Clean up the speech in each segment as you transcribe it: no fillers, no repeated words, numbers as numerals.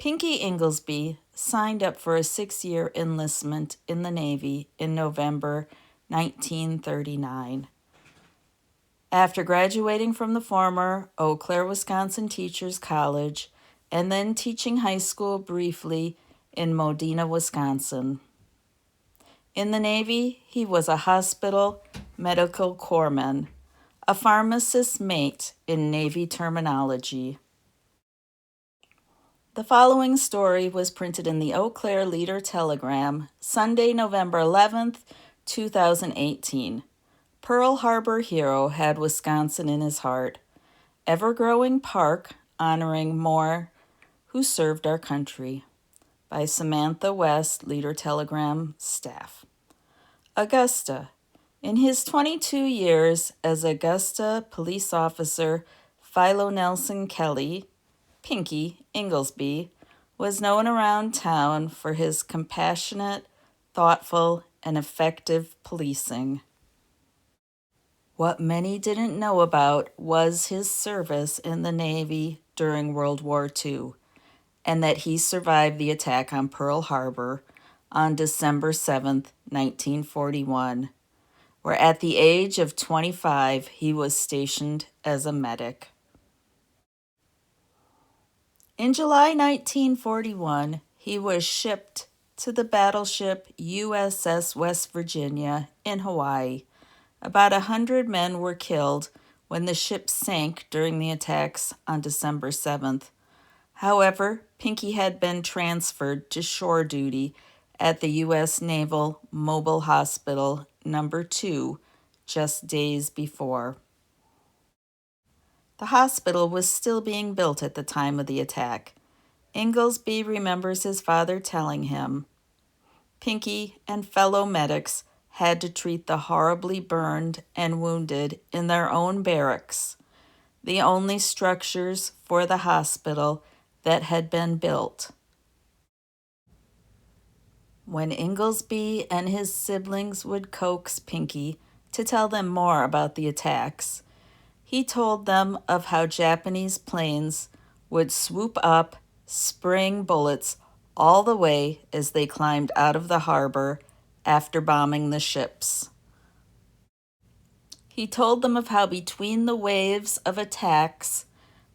Pinky Inglesby signed up for a 6-year enlistment in the Navy in November 1939. After graduating from the former Eau Claire, Wisconsin Teachers College and then teaching high school briefly in Modena, Wisconsin. In the Navy, he was a hospital medical corpsman, a pharmacist's mate in Navy terminology. The following story was printed in the Eau Claire Leader Telegram, Sunday, November 11th, 2018. Pearl Harbor hero had Wisconsin in his heart. Ever-growing park honoring more who served our country. By Samantha West, Leader Telegram staff. Augusta. In his 22 years as Augusta police officer, Philo Nelson Kelly, Pinky Inglesby, was known around town for his compassionate, thoughtful, and effective policing. What many didn't know about was his service in the Navy during World War II, and that he survived the attack on Pearl Harbor on December 7, 1941, where at the age of 25 he was stationed as a medic. In July 1941, he was shipped to the battleship USS West Virginia in Hawaii. About 100 men were killed when the ship sank during the attacks on December 7th. However, Pinky had been transferred to shore duty at the U.S. Naval Mobile Hospital No. 2 just days before. The hospital was still being built at the time of the attack. Inglesby remembers his father telling him, Pinky and fellow medics had to treat the horribly burned and wounded in their own barracks, the only structures for the hospital that had been built. When Inglesby and his siblings would coax Pinky to tell them more about the attacks, he told them of how Japanese planes would swoop up, spraying bullets all the way as they climbed out of the harbor after bombing the ships. He told them of how between the waves of attacks,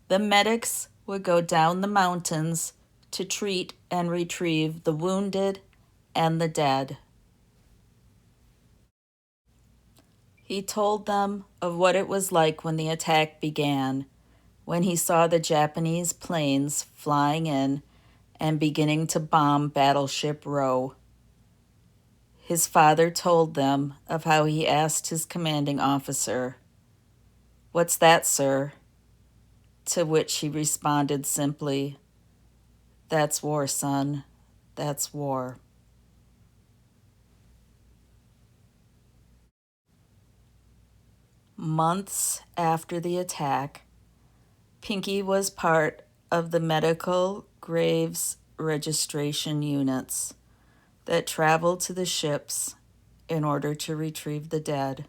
the medics would go down the mountains to treat and retrieve the wounded and the dead. He told them of what it was like when the attack began, when he saw the Japanese planes flying in and beginning to bomb Battleship Row. His father told them of how he asked his commanding officer, "What's that, sir?" To which he responded simply, "That's war, son. That's war." Months after the attack, Pinky was part of the medical graves registration units that traveled to the ships in order to retrieve the dead.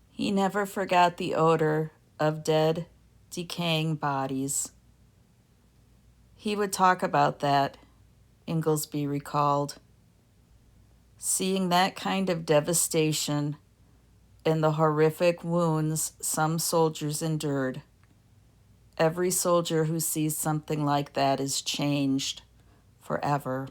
He never forgot the odor of dead, decaying bodies. He would talk about that, Inglesby recalled. Seeing that kind of devastation and the horrific wounds some soldiers endured. Every soldier who sees something like that is changed forever.